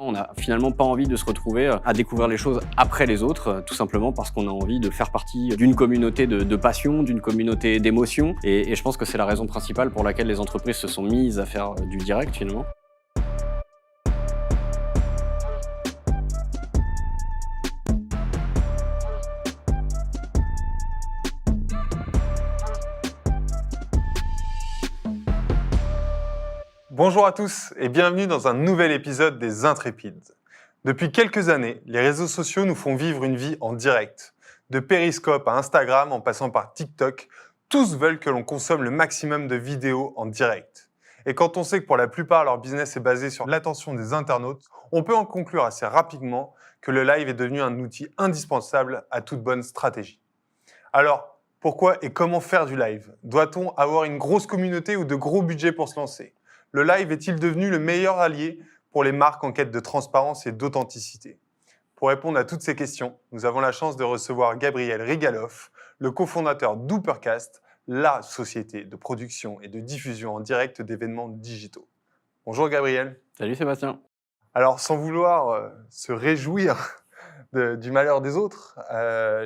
On n'a finalement pas envie de se retrouver à découvrir les choses après les autres, tout simplement parce qu'on a envie de faire partie d'une communauté de passion, d'une communauté d'émotions. Et je pense que c'est la raison principale pour laquelle les entreprises se sont mises à faire du direct finalement. Bonjour à tous et bienvenue dans un nouvel épisode des Intrépides. Depuis quelques années, les réseaux sociaux nous font vivre une vie en direct. De Periscope à Instagram en passant par TikTok, tous veulent que l'on consomme le maximum de vidéos en direct. Et quand on sait que pour la plupart leur business est basé sur l'attention des internautes, on peut en conclure assez rapidement que le live est devenu un outil indispensable à toute bonne stratégie. Alors, pourquoi et comment faire du live ? Doit-on avoir une grosse communauté ou de gros budgets pour se lancer ? Le live est-il devenu le meilleur allié pour les marques en quête de transparence et d'authenticité ? Pour répondre à toutes ces questions, nous avons la chance de recevoir Gabriel Rigaloff, le cofondateur d'Hoopercast, la société de production et de diffusion en direct d'événements digitaux. Bonjour Gabriel. Salut Sébastien. Alors, sans vouloir se réjouir du malheur des autres,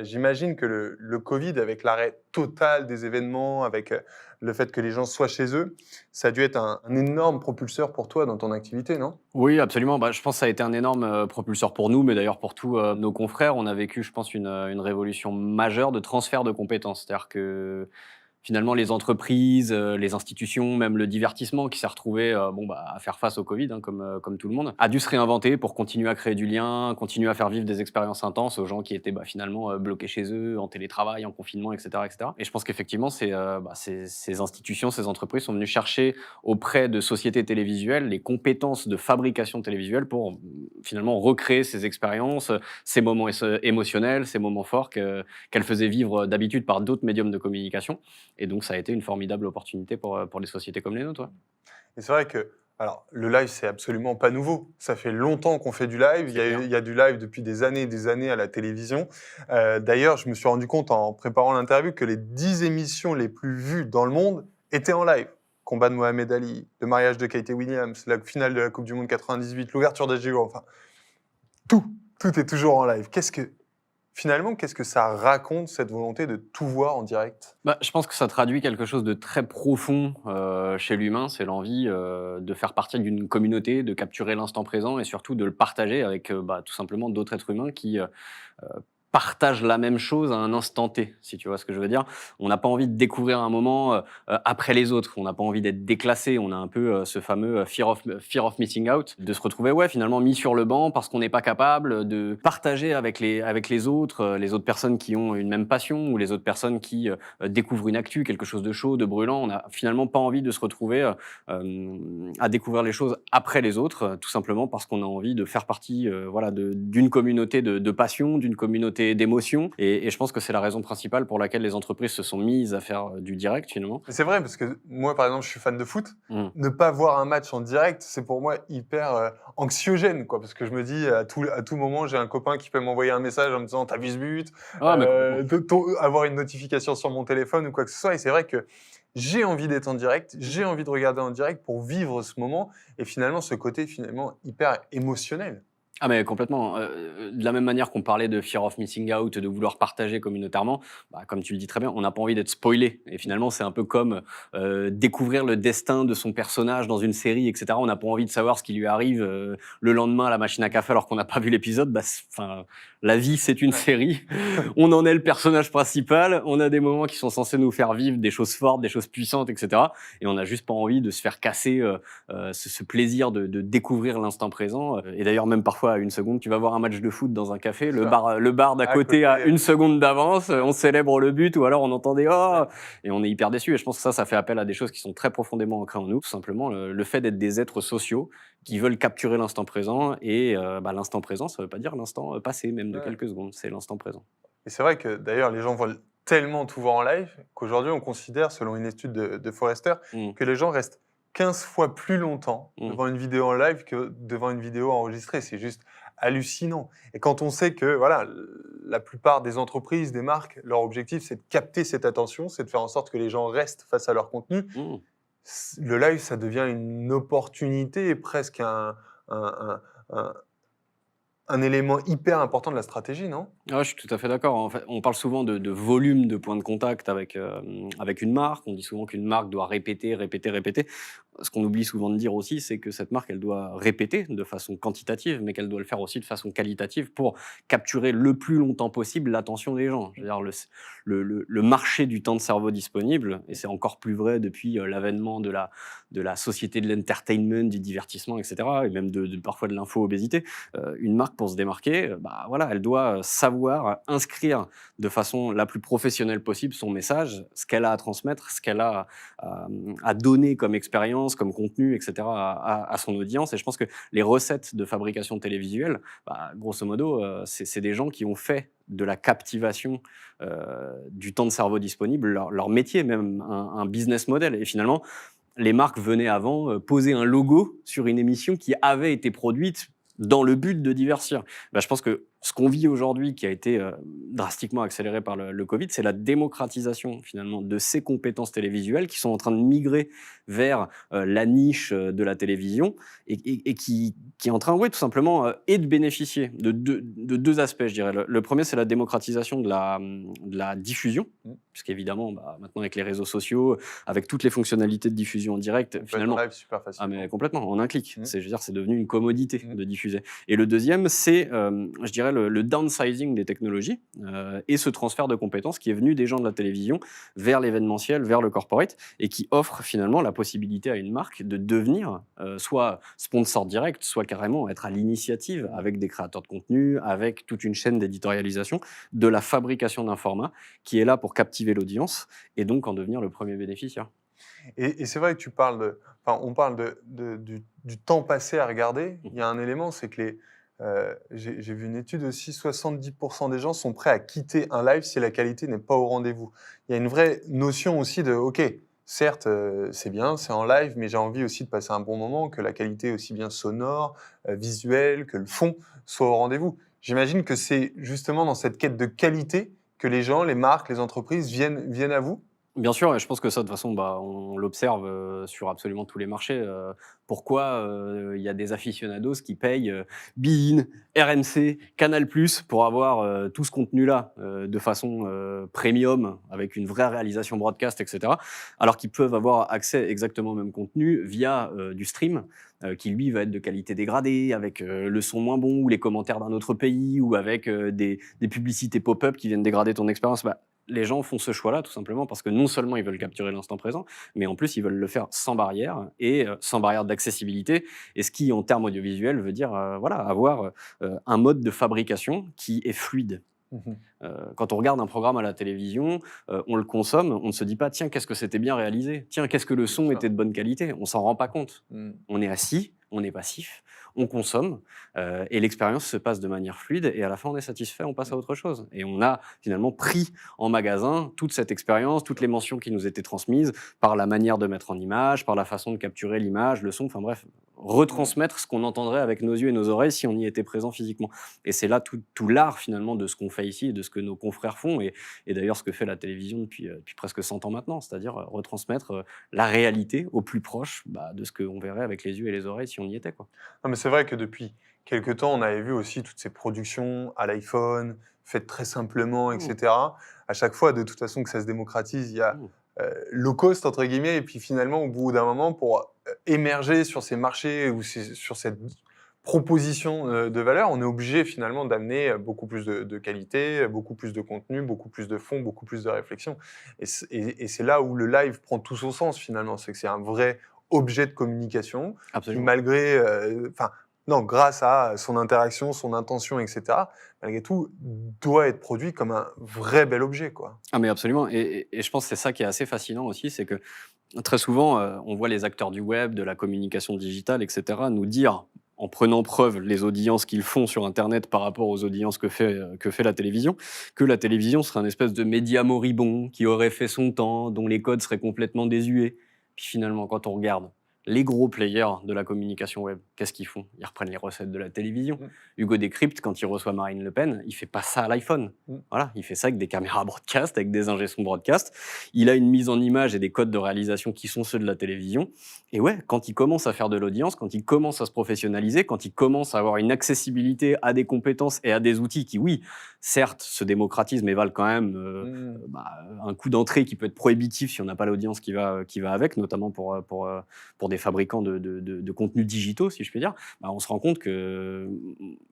j'imagine que le Covid, avec l'arrêt total des événements, avec le fait que les gens soient chez eux, ça a dû être un énorme propulseur pour toi dans ton activité, non ? Oui, absolument. Je pense que ça a été un énorme propulseur pour nous, mais d'ailleurs pour tous nos confrères. On a vécu, je pense, une révolution majeure de transfert de compétences. C'est-à-dire que finalement, les entreprises, les institutions, même le divertissement qui s'est retrouvé à faire face au Covid, comme tout le monde, a dû se réinventer pour continuer à créer du lien, continuer à faire vivre des expériences intenses aux gens qui étaient finalement bloqués chez eux, en télétravail, en confinement, etc. etc. Et je pense qu'effectivement, ces institutions, ces entreprises sont venues chercher auprès de sociétés télévisuelles les compétences de fabrication télévisuelle pour finalement recréer ces expériences, ces moments émotionnels, ces moments forts qu'elles faisaient vivre d'habitude par d'autres médiums de communication. Et donc, ça a été une formidable opportunité pour les sociétés comme les nôtres. Ouais. Et c'est vrai que alors, le live, c'est absolument pas nouveau. Ça fait longtemps qu'on fait du live. Il y a du live depuis des années à la télévision. D'ailleurs, je me suis rendu compte en préparant l'interview que les 10 émissions les plus vues dans le monde étaient en live. Combat de Mohamed Ali, le mariage de Kate Williams, la finale de la Coupe du Monde 98, l'ouverture des JO, enfin, tout est toujours en live. Finalement, qu'est-ce que ça raconte, cette volonté de tout voir en direct ? Je pense que ça traduit quelque chose de très profond chez l'humain, c'est l'envie de faire partie d'une communauté, de capturer l'instant présent et surtout de le partager avec tout simplement d'autres êtres humains qui partagent la même chose à un instant T, si tu vois ce que je veux dire. On n'a pas envie de découvrir un moment après les autres, on n'a pas envie d'être déclassé, on a un peu ce fameux fear of missing out, de se retrouver finalement mis sur le banc parce qu'on n'est pas capable de partager avec les autres personnes qui ont une même passion ou les autres personnes qui découvrent une actu, quelque chose de chaud, de brûlant. On n'a finalement pas envie de se retrouver à découvrir les choses après les autres, tout simplement parce qu'on a envie de faire partie d'une communauté de passion, d'une communauté d'émotions. Et je pense que c'est la raison principale pour laquelle les entreprises se sont mises à faire du direct finalement. C'est vrai, parce que moi, par exemple, je suis fan de foot. Ne pas voir un match en direct, c'est pour moi hyper anxiogène, quoi, parce que je me dis, à tout moment, j'ai un copain qui peut m'envoyer un message en me disant « t'as vu ce but ?» avoir une notification sur mon téléphone ou quoi que ce soit. Et c'est vrai que j'ai envie d'être en direct, j'ai envie de regarder en direct pour vivre ce moment et finalement, ce côté hyper émotionnel. Ah mais complètement. De la même manière qu'on parlait de fear of missing out, de vouloir partager communautairement, comme tu le dis très bien, on n'a pas envie d'être spoilé. Et finalement, c'est un peu comme découvrir le destin de son personnage dans une série, etc. On n'a pas envie de savoir ce qui lui arrive le lendemain à la machine à café alors qu'on n'a pas vu l'épisode. La vie, c'est une série. On en est le personnage principal. On a des moments qui sont censés nous faire vivre des choses fortes, des choses puissantes, etc. Et on n'a juste pas envie de se faire casser ce plaisir de découvrir l'instant présent. Et d'ailleurs, même parfois, à une seconde, tu vas voir un match de foot dans un café, le bar d'à côté a une seconde d'avance, on célèbre le but ou alors on entend des « oh !» et on est hyper déçu. Et je pense que ça fait appel à des choses qui sont très profondément ancrées en nous. Tout simplement, le fait d'être des êtres sociaux qui veulent capturer l'instant présent. Et l'instant présent, ça veut pas dire l'instant passé, même de quelques secondes, c'est l'instant présent. Et c'est vrai que d'ailleurs, les gens veulent tellement tout voir en live qu'aujourd'hui, on considère, selon une étude de Forrester, que les gens restent 15 fois plus longtemps devant une vidéo en live que devant une vidéo enregistrée. C'est juste hallucinant. Et quand on sait que la plupart des entreprises, des marques, leur objectif, c'est de capter cette attention, c'est de faire en sorte que les gens restent face à leur contenu, le live, ça devient une opportunité et presque un un, un élément hyper important de la stratégie, non? Ouais, je suis tout à fait d'accord. En fait, on parle souvent de volume de points de contact avec une marque. On dit souvent qu'une marque doit répéter, répéter, répéter. Ce qu'on oublie souvent de dire aussi, c'est que cette marque, elle doit répéter de façon quantitative, mais qu'elle doit le faire aussi de façon qualitative pour capturer le plus longtemps possible l'attention des gens. Je veux dire, le marché du temps de cerveau disponible, et c'est encore plus vrai depuis l'avènement de la société de l'entertainment, du divertissement, etc., et même parfois de l'info-obésité, une marque, pour se démarquer, bah, voilà, elle doit savoir inscrire de façon la plus professionnelle possible son message, ce qu'elle a à transmettre, ce qu'elle a à donner comme expérience, comme contenu, etc., à son audience. Et je pense que les recettes de fabrication télévisuelle, bah, grosso modo, c'est des gens qui ont fait de la captivation du temps de cerveau disponible leur métier, même un business model. Et finalement, les marques venaient avant poser un logo sur une émission qui avait été produite dans le but de divertir. Bah, je pense que ce qu'on vit aujourd'hui, qui a été drastiquement accéléré par le Covid, c'est la démocratisation finalement de ces compétences télévisuelles qui sont en train de migrer vers la niche de la télévision et qui est en train, oui, tout simplement, et de bénéficier de deux aspects, je dirais. Le premier, c'est la démocratisation de la diffusion, Mmh. puisqu'évidemment, bah, maintenant avec les réseaux sociaux, avec toutes les fonctionnalités de diffusion en direct, On peut être en finalement, live super ah mais facilement. complètement, en un clic. Mmh. Je veux dire, c'est devenu une commodité Mmh. de diffuser. Et le deuxième, c'est, je dirais, le downsizing des technologies et ce transfert de compétences qui est venu des gens de la télévision vers l'événementiel, vers le corporate, et qui offre finalement la possibilité à une marque de devenir soit sponsor direct, soit carrément être à l'initiative avec des créateurs de contenu, avec toute une chaîne d'éditorialisation, de la fabrication d'un format qui est là pour captiver l'audience et donc en devenir le premier bénéficiaire. Et c'est vrai que tu parles enfin, on parle du temps passé à regarder. Il y a un élément, c'est que j'ai vu une étude aussi, 70% des gens sont prêts à quitter un live si la qualité n'est pas au rendez-vous. Il y a une vraie notion aussi de, OK, certes, c'est bien, c'est en live, mais j'ai envie aussi de passer un bon moment, que la qualité aussi bien sonore, visuelle, que le fond soit au rendez-vous. J'imagine que c'est justement dans cette quête de qualité que les gens, les marques, les entreprises viennent à vous. Bien sûr, et je pense que ça, de toute façon, bah, on l'observe sur absolument tous les marchés. Pourquoi il y a des aficionados qui payent beIN, RMC, Canal+, pour avoir tout ce contenu-là de façon premium, avec une vraie réalisation broadcast, etc., alors qu'ils peuvent avoir accès exactement au même contenu via du stream, qui lui va être de qualité dégradée, avec le son moins bon, ou les commentaires d'un autre pays, ou avec des publicités pop-up qui viennent dégrader ton expérience. Bah, les gens font ce choix-là tout simplement parce que non seulement ils veulent capturer l'instant présent, mais en plus ils veulent le faire sans barrière et sans barrière d'accessibilité. Et ce qui, en termes audiovisuels, veut dire voilà, avoir un mode de fabrication qui est fluide. Mmh. Quand on regarde un programme à la télévision, on le consomme, on ne se dit pas tiens, qu'est-ce que c'était bien réalisé, tiens, qu'est-ce que le Bien son sûr. était de bonne qualité. On s'en rend pas compte. Mmh. On est assis, on est passif, on consomme et l'expérience se passe de manière fluide et à la fin on est satisfait, on passe à autre chose. Et on a finalement pris en magasin toute cette expérience, toutes les mentions qui nous étaient transmises par la manière de mettre en image, par la façon de capturer l'image, le son, enfin bref, retransmettre ce qu'on entendrait avec nos yeux et nos oreilles si on y était présent physiquement. Et c'est là tout l'art finalement de ce qu'on fait ici et de ce que nos confrères font et d'ailleurs ce que fait la télévision depuis presque 100 ans maintenant, c'est-à-dire retransmettre la réalité au plus proche bah, de ce qu'on verrait avec les yeux et les oreilles si on y était, quoi. Non, mais c'est vrai que depuis quelque temps, on avait vu aussi toutes ces productions à l'iPhone, faites très simplement, Mmh, etc. À chaque fois, de toute façon, que ça se démocratise, il y a mmh. low cost, entre guillemets, et puis finalement, au bout d'un moment, pour émerger sur ces marchés ou sur cette proposition de valeur, on est obligé finalement d'amener beaucoup plus de qualité, beaucoup plus de contenu, beaucoup plus de fond, beaucoup plus de réflexion. Et c'est là où le live prend tout son sens finalement, c'est que c'est un vrai objet de communication qui Absolument. malgré, enfin, non, grâce à son interaction, son intention, etc., malgré tout, doit être produit comme un vrai bel objet, quoi. Ah mais absolument et je pense que c'est ça qui est assez fascinant aussi, c'est que très souvent, on voit les acteurs du web, de la communication digitale et cetera, nous dire, en prenant preuve les audiences qu'ils font sur internet par rapport aux audiences que fait la télévision, que la télévision serait un espèce de média moribond qui aurait fait son temps, dont les codes seraient complètement désuets. Puis finalement, quand on regarde Les gros players de la communication web, qu'est-ce qu'ils font? Ils reprennent les recettes de la télévision. Mm. Hugo Décrypte, quand il reçoit Marine Le Pen, il fait pas ça à l'iPhone. Mm. Voilà, il fait ça avec des caméras broadcast, avec des ingé son broadcast. Il a une mise en image et des codes de réalisation qui sont ceux de la télévision. Et ouais, quand il commence à faire de l'audience, quand il commence à se professionnaliser, quand il commence à avoir une accessibilité à des compétences et à des outils qui, oui, certes, se démocratisent, mais valent quand même un coût d'entrée qui peut être prohibitif si on n'a pas l'audience qui va avec, notamment pour des fabricants de contenus digitaux, si je puis dire, bah, on se rend compte que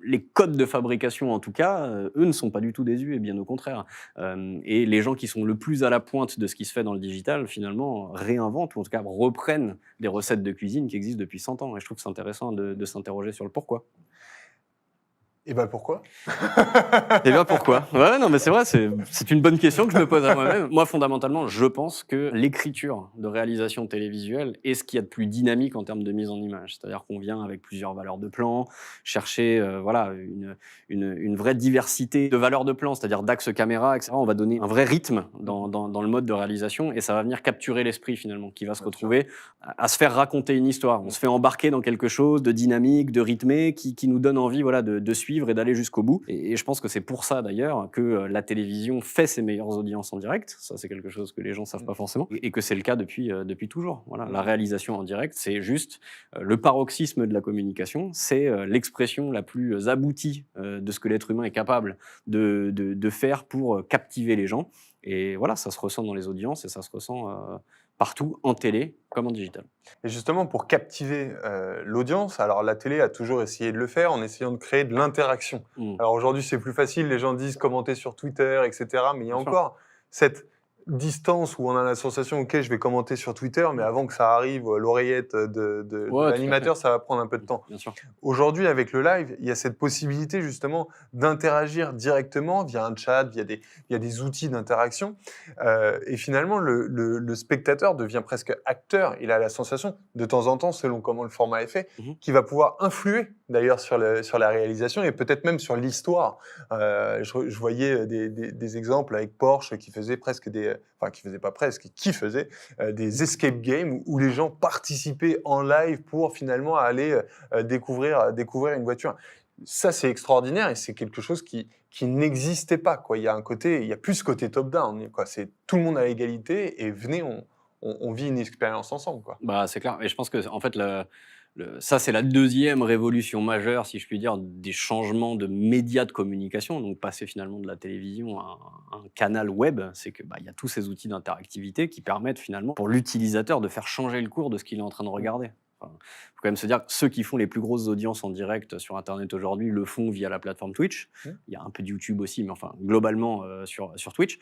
les codes de fabrication, en tout cas, eux ne sont pas du tout désuets, et bien au contraire. Et les gens qui sont le plus à la pointe de ce qui se fait dans le digital, finalement, réinventent, ou en tout cas reprennent des recettes de cuisine qui existent depuis 100 ans. Et je trouve que c'est intéressant de s'interroger sur le pourquoi. Et ben pourquoi? Et bien pourquoi? Ouais, non, mais c'est vrai, c'est une bonne question que je me pose à moi-même. Moi, fondamentalement, je pense que l'écriture de réalisation télévisuelle est ce qu'il y a de plus dynamique en termes de mise en image. C'est-à-dire qu'on vient avec plusieurs valeurs de plan, chercher voilà, une vraie diversité de valeurs de plan, c'est-à-dire d'axes caméra, etc. On va donner un vrai rythme dans le mode de réalisation et ça va venir capturer l'esprit finalement, qui va se retrouver à se faire raconter une histoire. On se fait embarquer dans quelque chose de dynamique, de rythmé, qui nous donne envie voilà, de suivre et d'aller jusqu'au bout. Et je pense que c'est pour ça d'ailleurs que la télévision fait ses meilleures audiences en direct. Ça, c'est quelque chose que les gens savent pas forcément. Et que c'est le cas depuis toujours. Voilà. La réalisation en direct, c'est juste le paroxysme de la communication. C'est l'expression la plus aboutie de ce que l'être humain est capable de faire pour captiver les gens. Et voilà, ça se ressent dans les audiences et ça se ressent partout, en télé comme en digital. Et justement, pour captiver l'audience, alors la télé a toujours essayé de le faire en essayant de créer de l'interaction. Alors aujourd'hui, c'est plus facile, les gens disent commenter sur Twitter, etc. Mais il y a encore cette distance où on a la sensation, ok, je vais commenter sur Twitter, mais avant que ça arrive à l'oreillette de l'animateur, ça va prendre un peu de temps. Bien sûr. Aujourd'hui, avec le live, il y a cette possibilité justement d'interagir directement via un chat, via des outils d'interaction. Et finalement, le spectateur devient presque acteur. Il a la sensation, de temps en temps, selon comment le format est fait, qu'il va pouvoir influer d'ailleurs sur la réalisation et peut-être même sur l'histoire. Je voyais des exemples avec Porsche qui faisait presque qui faisait des escape games où les gens participaient en live pour finalement aller découvrir une voiture. Ça, c'est extraordinaire et c'est quelque chose qui n'existait pas, quoi. Il y a plus ce côté top-down, quoi. C'est tout le monde à égalité et venez, on vit une expérience ensemble, quoi. Bah, c'est clair. Et je pense que en fait, ça, c'est la deuxième révolution majeure, si je puis dire, des changements de médias de communication. Donc, passer finalement de la télévision à un canal web, c'est que y a tous ces outils d'interactivité qui permettent finalement pour l'utilisateur de faire changer le cours de ce qu'il est en train de regarder. Enfin, faut quand même se dire que ceux qui font les plus grosses audiences en direct sur Internet aujourd'hui le font via la plateforme Twitch. Il y a un peu de YouTube aussi, mais enfin, globalement sur Twitch,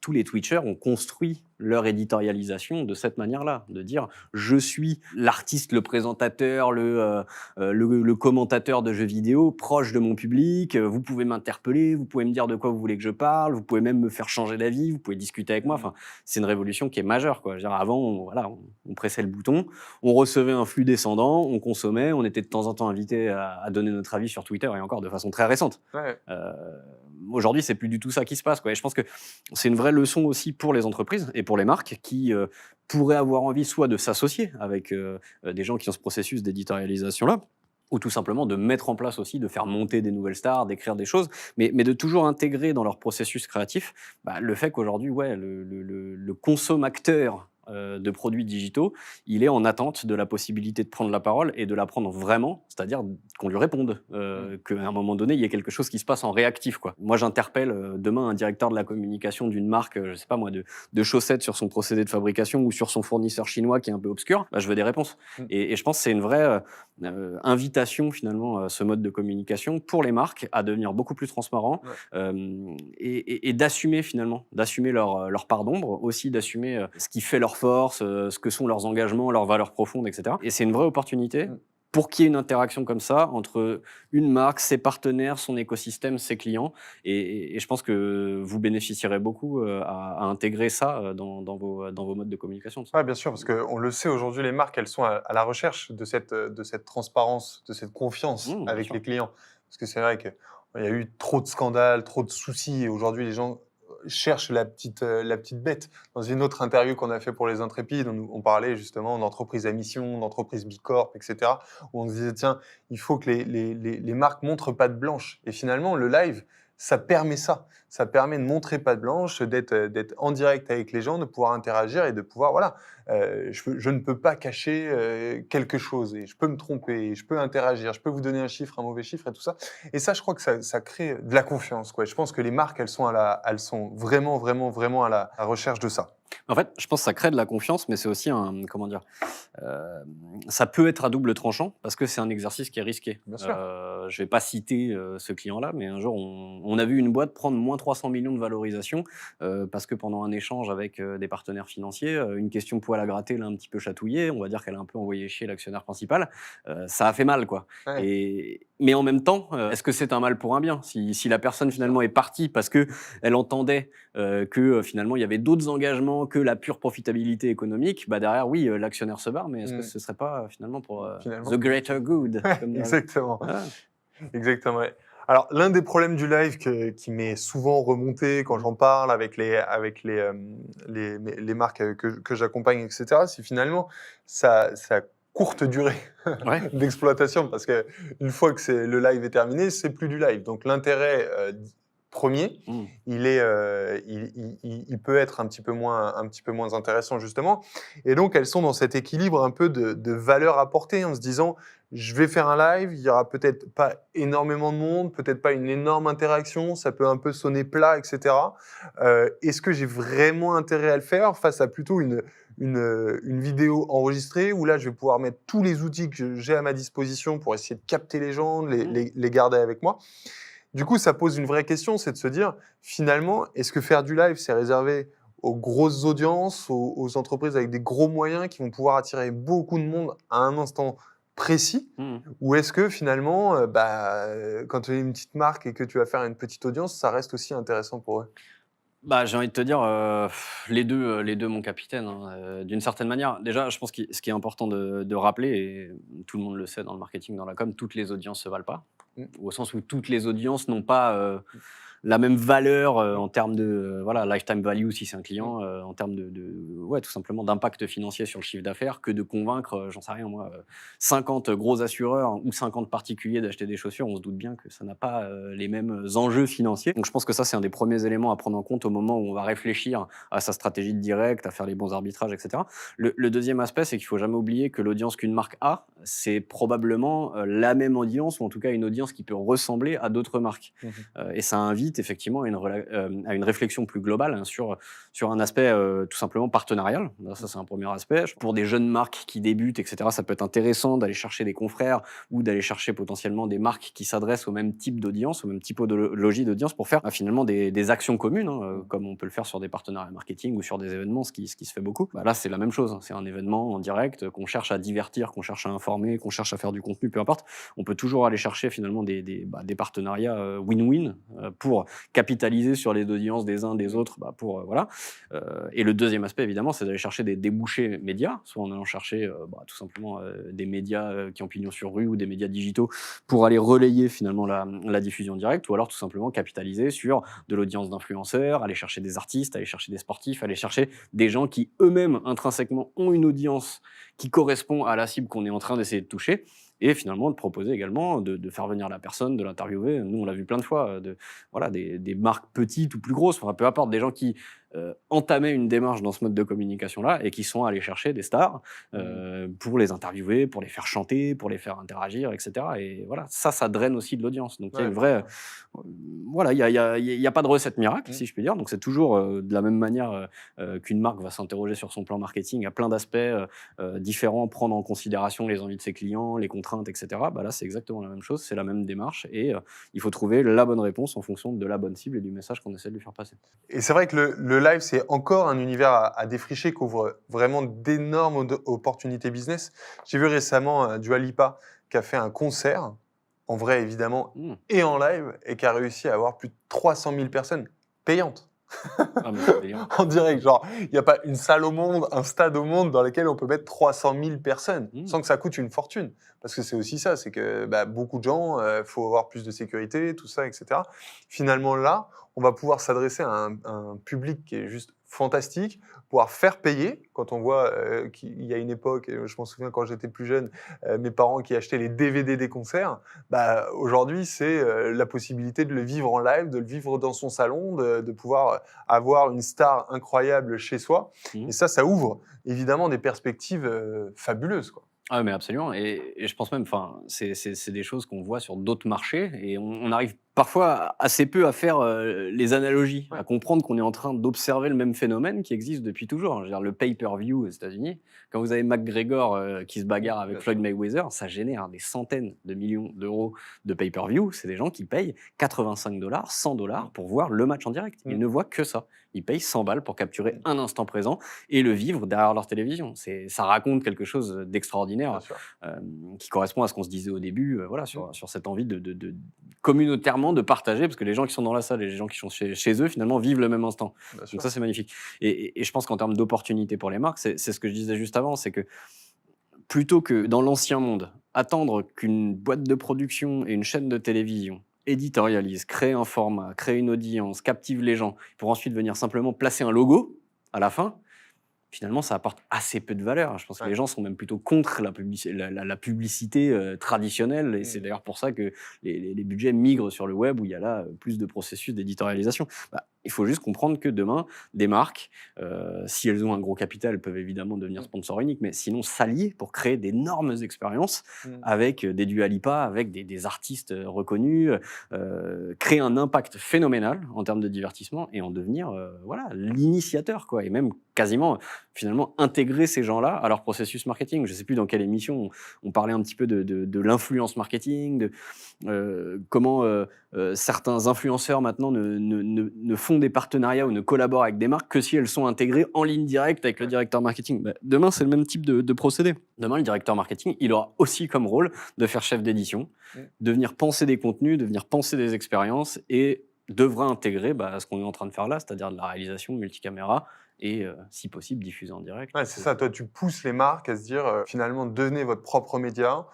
tous les Twitchers ont construit leur éditorialisation de cette manière-là, de dire je suis l'artiste, le présentateur, le commentateur de jeux vidéo, proche de mon public, vous pouvez m'interpeller, vous pouvez me dire de quoi vous voulez que je parle, vous pouvez même me faire changer d'avis, vous pouvez discuter avec moi. Enfin, c'est une révolution qui est majeure, quoi. Je veux dire, avant, on pressait le bouton, on recevait un flux descendant, on consommait, on était de temps en temps invité à donner notre avis sur Twitter et encore de façon très récente. Ouais. Aujourd'hui, c'est plus du tout ça qui se passe, quoi. Et je pense que c'est une vraie leçon aussi pour les entreprises et pour les marques qui pourraient avoir envie soit de s'associer avec des gens qui ont ce processus d'éditorialisation-là, ou tout simplement de mettre en place aussi, de faire monter des nouvelles stars, d'écrire des choses, mais de toujours intégrer dans leur processus créatif le fait qu'aujourd'hui, le consommateur de produits digitaux, il est en attente de la possibilité de prendre la parole et de la prendre vraiment, c'est-à-dire qu'on lui réponde, qu'à un moment donné, il y ait quelque chose qui se passe en réactif, quoi. Moi, j'interpelle demain un directeur de la communication d'une marque, je sais pas moi, de chaussettes sur son procédé de fabrication ou sur son fournisseur chinois qui est un peu obscur, je veux des réponses. Et je pense que c'est une vraie invitation, finalement, ce mode de communication pour les marques à devenir beaucoup plus transparent et d'assumer, finalement, leur part d'ombre, aussi d'assumer ce qui fait leur force, ce que sont leurs engagements, leurs valeurs profondes, etc. Et c'est une vraie opportunité pour qu'il y ait une interaction comme ça entre une marque, ses partenaires, son écosystème, ses clients. Et je pense que vous bénéficierez beaucoup à intégrer ça dans vos modes de communication. Oui, bien sûr, parce qu'on le sait aujourd'hui, les marques, elles sont à la recherche de cette transparence, de cette confiance avec les clients. Parce que c'est vrai qu'il y a eu trop de scandales, trop de soucis, et aujourd'hui, les gens cherche la petite bête. Dans une autre interview qu'on a fait pour les Intrépides, on parlait justement d'entreprise à mission, d'entreprise Bicorp, etc. Où on se disait, tiens, il faut que les marques montrent patte blanche. Et finalement, le live, ça permet ça. Ça permet de montrer patte blanche, d'être en direct avec les gens, de pouvoir interagir et de pouvoir, voilà, je ne peux pas cacher quelque chose et je peux me tromper, et je peux interagir, je peux vous donner un chiffre, un mauvais chiffre et tout ça. Et ça, je crois que ça crée de la confiance, quoi. Je pense que les marques, elles sont vraiment, vraiment, vraiment à la recherche de ça. En fait, je pense que ça crée de la confiance, mais c'est aussi comment dire, ça peut être à double tranchant parce que c'est un exercice qui est risqué. Bien sûr. Je vais pas citer ce client-là, mais un jour, on a vu une boîte prendre moins 300 millions de valorisation parce que pendant un échange avec des partenaires financiers, une question poil à gratter l'a un petit peu chatouillé. On va dire qu'elle a un peu envoyé chier l'actionnaire principal. Ça a fait mal, quoi. Ouais. Mais en même temps, est-ce que c'est un mal pour un bien si la personne finalement est partie parce que elle entendait que finalement il y avait d'autres engagements que la pure profitabilité économique, bah derrière oui, l'actionnaire se barre, mais est-ce que ce serait pas finalement pour Finalement. the greater good comme dirait- Exactement. Ah. Exactement, ouais. Alors, l'un des problèmes du live qui m'est souvent remonté quand j'en parle avec les marques que j'accompagne, etc., c'est finalement sa courte durée Ouais. d'exploitation, parce que une fois que le live est terminé, c'est plus du live. Donc, l'intérêt premier, Mmh. il peut être un petit peu moins intéressant, justement. Et donc, elles sont dans cet équilibre un peu de valeur apportée, en se disant, je vais faire un live, il y aura peut-être pas énormément de monde, peut-être pas une énorme interaction, ça peut un peu sonner plat, etc. Est-ce que j'ai vraiment intérêt à le faire face à plutôt une vidéo enregistrée où là, je vais pouvoir mettre tous les outils que j'ai à ma disposition pour essayer de capter les gens, les garder avec moi. Du coup, ça pose une vraie question, c'est de se dire, finalement, est-ce que faire du live, c'est réservé aux grosses audiences, aux entreprises avec des gros moyens qui vont pouvoir attirer beaucoup de monde à un instant précis? Mmh. Ou est-ce que finalement, quand tu es une petite marque et que tu vas faire une petite audience, ça reste aussi intéressant pour eux? Bah, j'ai envie de te dire, les 2 mon capitaine, hein, d'une certaine manière. Déjà, je pense que ce qui est important de rappeler et tout le monde le sait dans le marketing, dans la com, toutes les audiences se valent pas. Mmh. Au sens où toutes les audiences n'ont pas, la même valeur, en termes de, voilà, lifetime value si c'est un Mmh. client, en termes ouais, tout simplement d'impact financier sur le chiffre d'affaires que de convaincre, j'en sais rien moi, 50 gros assureurs ou 50 particuliers d'acheter des chaussures. On se doute bien que ça n'a pas, les mêmes enjeux financiers. Donc je pense que ça, c'est un des premiers éléments à prendre en compte au moment où on va réfléchir à sa stratégie de direct, à faire les bons arbitrages et cetera. Le 2e aspect, c'est qu'il faut jamais oublier que l'audience qu'une marque a, c'est probablement, la même audience ou en tout cas une audience qui peut ressembler à d'autres marques. Mmh. Et ça invite effectivement à une réflexion plus globale, hein, sur un aspect tout simplement partenarial. Ça, c'est un premier aspect. Pour des jeunes marques qui débutent, etc., ça peut être intéressant d'aller chercher des confrères ou d'aller chercher potentiellement des marques qui s'adressent au même type d'audience, au même typologie d'audience pour faire finalement des actions communes, hein, comme on peut le faire sur des partenariats marketing ou sur des événements, ce qui se fait beaucoup. Bah, là, c'est la même chose, hein. C'est un événement en direct qu'on cherche à divertir, qu'on cherche à informer, qu'on cherche à faire du contenu, peu importe. On peut toujours aller chercher finalement des partenariats win-win pour capitaliser sur les audiences des uns des autres, pour voilà. Et le 2e aspect évidemment, c'est d'aller chercher des débouchés médias, soit en allant chercher tout simplement des médias qui ont pignon sur rue ou des médias digitaux pour aller relayer finalement la diffusion directe, ou alors tout simplement capitaliser sur de l'audience d'influenceurs, aller chercher des artistes, aller chercher des sportifs, aller chercher des gens qui eux-mêmes intrinsèquement ont une audience qui correspond à la cible qu'on est en train d'essayer de toucher. Et finalement, de proposer également de faire venir la personne, de l'interviewer. Nous, on l'a vu plein de fois, voilà, des marques petites ou plus grosses, enfin, peu importe, des gens qui entamaient une démarche dans ce mode de communication-là et qui sont allés chercher des stars pour les interviewer, pour les faire chanter, pour les faire interagir, etc. Et voilà, ça draine aussi de l'audience. Donc il y a Ouais. une vraie... voilà, il y a pas de recette miracle, si je puis dire. Donc c'est toujours de la même manière qu'une marque va s'interroger sur son plan marketing à plein d'aspects différents, prendre en considération les envies de ses clients, les contraintes, etc. Bah là, c'est exactement la même chose, c'est la même démarche et il faut trouver la bonne réponse en fonction de la bonne cible et du message qu'on essaie de lui faire passer. Et c'est vrai que le live, c'est encore un univers à défricher qui ouvre vraiment d'énormes opportunités business. J'ai vu récemment Dua Lipa qui a fait un concert, en vrai évidemment, Mmh. et en live, et qui a réussi à avoir plus de 300 000 personnes payantes. Ah, mais c'est délirant. En direct, genre, il n'y a pas une salle au monde, un stade au monde dans lequel on peut mettre 300 000 personnes, Mmh. sans que ça coûte une fortune. Parce que c'est aussi ça, c'est que bah, beaucoup de gens, faut avoir plus de sécurité, tout ça, etc. Finalement, là, on va pouvoir s'adresser à un public qui est juste fantastique, pouvoir faire payer. Quand on voit qu'il y a une époque, et je m'en souviens quand j'étais plus jeune, mes parents qui achetaient les DVD des concerts, bah, aujourd'hui, c'est la possibilité de le vivre en live, de le vivre dans son salon, de pouvoir avoir une star incroyable chez soi. Mmh. Et ça ouvre évidemment des perspectives fabuleuses, quoi. Ah mais absolument et je pense même, enfin, c'est des choses qu'on voit sur d'autres marchés et on arrive parfois assez peu à faire, les analogies, Ouais, à comprendre qu'on est en train d'observer le même phénomène qui existe depuis toujours. Je veux dire le pay-per-view aux États-Unis, quand vous avez McGregor, qui se bagarre avec bien Floyd sûr. Mayweather, ça génère des centaines de millions d'euros de pay-per-view. C'est des gens qui payent 85 $, 100 $ Mm. pour voir le match en direct. Ils Mm. ne voient que ça. Ils payent 100 balles pour capturer un instant présent et le vivre derrière leur télévision. Ça raconte quelque chose Bien d'extraordinaire sûr. qui correspond à ce qu'on se disait au début, voilà, Mm. sur cette envie communautairement de partager, parce que les gens qui sont dans la salle et les gens qui sont chez eux, finalement, vivent le même instant. Bien Donc sûr. ça, c'est magnifique. Et je pense qu'en termes d'opportunités pour les marques, c'est ce que je disais juste avant, c'est que plutôt que dans l'ancien monde, attendre qu'une boîte de production et une chaîne de télévision éditorialisent, créent un format, créent une audience, captivent les gens, pour ensuite venir simplement placer un logo à la fin, finalement, ça apporte assez peu de valeur. Je pense que Ouais. les gens sont même plutôt contre la publicité traditionnelle. Et c'est Mm. d'ailleurs pour ça que les budgets migrent sur le web où il y a là plus de processus d'éditorialisation. Bah, il faut juste comprendre que demain, des marques, si elles ont un gros capital, peuvent évidemment devenir Mm. sponsors uniques, mais sinon s'allier pour créer d'énormes expériences Mm. avec des Dua Lipa, avec des artistes reconnus, créer un impact phénoménal en termes de divertissement et en devenir voilà, l'initiateur, quoi. Et même quasiment finalement intégrer ces gens-là à leur processus marketing. Je ne sais plus dans quelle émission on parlait un petit peu de l'influence marketing, de comment certains influenceurs maintenant ne font des partenariats ou ne collaborent avec des marques que si elles sont intégrées en ligne directe avec le Ouais. directeur marketing. Bah, demain, c'est le même type de procédé. Demain, le directeur marketing, il aura aussi comme rôle de faire chef d'édition, Mm. de venir penser des contenus, de venir penser des expériences et devra intégrer ce qu'on est en train de faire là, c'est-à-dire de la réalisation multicaméra et, si possible, diffuser en direct. Ouais, c'est ça. Toi, tu pousses les marques à se dire, finalement, devenez votre propre média,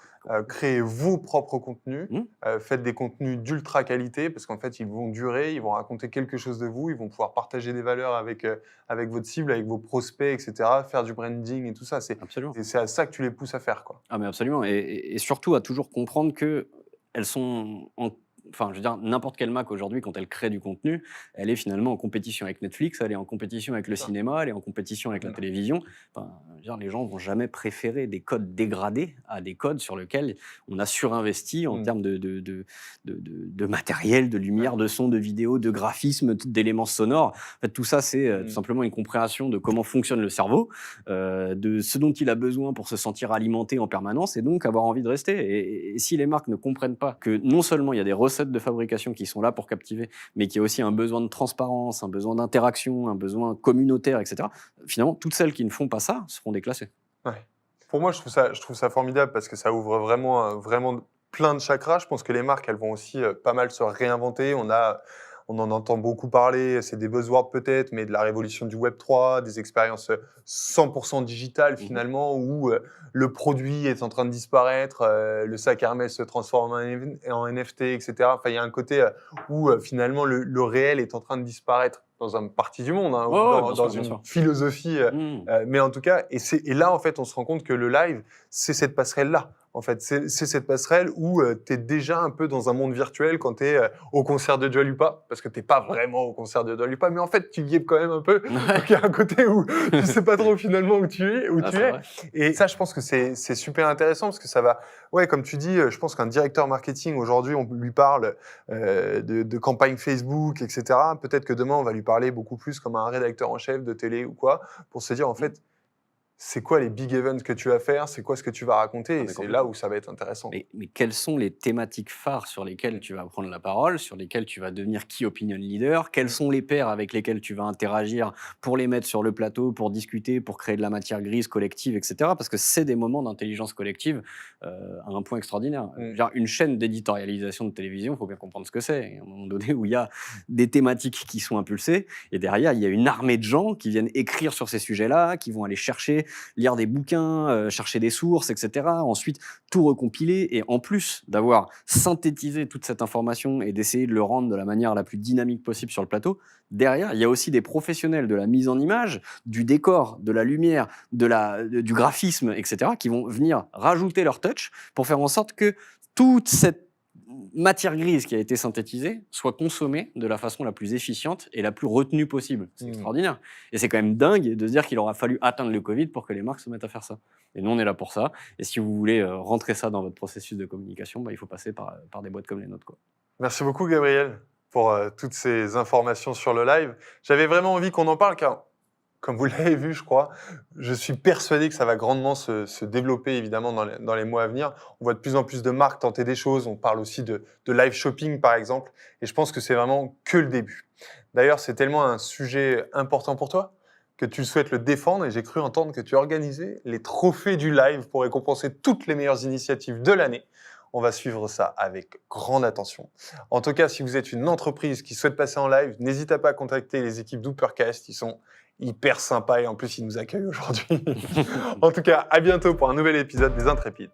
créez vos propres contenus, Mmh. faites des contenus d'ultra qualité parce qu'en fait, ils vont durer, ils vont raconter quelque chose de vous, ils vont pouvoir partager des valeurs avec votre cible, avec vos prospects, etc., faire du branding et tout ça. Absolument. C'est à ça que tu les pousses à faire, quoi. Ah mais absolument et surtout à toujours comprendre qu'elles sont en enfin, je veux dire, n'importe quelle marque aujourd'hui, quand elle crée du contenu, elle est finalement en compétition avec Netflix, elle est en compétition avec le Ça. cinéma, elle est en compétition avec la Mm. télévision. Enfin, je veux dire, les gens vont jamais préférer des codes dégradés à des codes sur lesquels on a surinvesti en Mm. termes de matériel, de Ouais. lumière, de son, de vidéo, de graphisme, d'éléments sonores. En fait, tout ça, c'est tout Mm. simplement une compréhension de comment fonctionne le cerveau, de ce dont il a besoin pour se sentir alimenté en permanence et donc avoir envie de rester. Et si les marques ne comprennent pas que non seulement il y a des recettes de fabrication qui sont là pour captiver, mais qu'il y a aussi un besoin de transparence, un besoin d'interaction, un besoin communautaire, etc., finalement, toutes celles qui ne font pas ça seront déclassées. Ouais. Pour moi, je trouve ça formidable parce que ça ouvre vraiment, vraiment plein de chakras. Je pense que les marques, elles vont aussi pas mal se réinventer. On en entend beaucoup parler, c'est des buzzwords peut-être, mais de la révolution du Web3, des expériences 100% digitales Mhm. finalement, où le produit est en train de disparaître, le sac Hermès se transforme en NFT, etc. Enfin, il y a un côté où finalement le réel est en train de disparaître dans une partie du monde, hein, Ouais, ou ouais, bien dans sûr, bien une sûr. philosophie. Mhm. Mais en tout cas, et là, en fait, on se rend compte que le live, c'est cette passerelle-là. En fait, c'est cette passerelle où tu es déjà un peu dans un monde virtuel quand tu es au concert de Dua Lipa, parce que tu n'es pas vraiment au concert de Dua Lipa, mais en fait, tu y es quand même un peu. Ouais. Donc, il y a un côté où tu sais pas trop finalement où tu es. Ah, c'est vrai. Et ça, je pense que c'est super intéressant parce que ça va. Ouais, comme tu dis, je pense qu'un directeur marketing, aujourd'hui, on lui parle de campagne Facebook, etc. Peut-être que demain, on va lui parler beaucoup plus comme un rédacteur en chef de télé ou quoi, pour se dire, en Mhm. fait, c'est quoi les big events que tu vas faire, c'est quoi ce que tu vas raconter, Ah, et mais c'est complètement. là où ça va être intéressant. Mais quelles sont les thématiques phares sur lesquelles tu vas prendre la parole, sur lesquelles tu vas devenir key opinion leader? Quels Mm. sont les pairs avec lesquels tu vas interagir pour les mettre sur le plateau, pour discuter, pour créer de la matière grise collective, et cetera? Parce que c'est des moments d'intelligence collective, à un point extraordinaire. Je veux Mm. dire, une chaîne d'éditorialisation de télévision, il faut bien comprendre ce que c'est. Il y a un moment donné où il y a des thématiques qui sont impulsées et derrière, il y a une armée de gens qui viennent écrire sur ces sujets-là, qui vont aller chercher, lire des bouquins, chercher des sources, et cetera. Ensuite, tout recompiler et en plus d'avoir synthétisé toute cette information et d'essayer de le rendre de la manière la plus dynamique possible sur le plateau, derrière, il y a aussi des professionnels de la mise en image, du décor, de la lumière, du graphisme, etc., qui vont venir rajouter leur touch pour faire en sorte que toute cette matière grise qui a été synthétisée soit consommée de la façon la plus efficiente et la plus retenue possible. C'est Mm. extraordinaire. Et c'est quand même dingue de se dire qu'il aura fallu atteindre le Covid pour que les marques se mettent à faire ça. Et nous, on est là pour ça. Et si vous voulez rentrer ça dans votre processus de communication, bah, il faut passer par des boîtes comme les nôtres, quoi. Merci beaucoup, Gabriel, pour toutes ces informations sur le live. J'avais vraiment envie qu'on en parle car, comme vous l'avez vu, je crois, je suis persuadé que ça va grandement se développer, évidemment, dans les mois à venir. On voit de plus en plus de marques tenter des choses. On parle aussi de live shopping, par exemple. Et je pense que c'est vraiment que le début. D'ailleurs, c'est tellement un sujet important pour toi que tu souhaites le défendre. Et j'ai cru entendre que tu organisais les trophées du live pour récompenser toutes les meilleures initiatives de l'année. On va suivre ça avec grande attention. En tout cas, si vous êtes une entreprise qui souhaite passer en live, n'hésitez pas à contacter les équipes d'Hoopercast. Ils sont hyper sympas et en plus, ils nous accueillent aujourd'hui. En tout cas, à bientôt pour un nouvel épisode des Intrépides.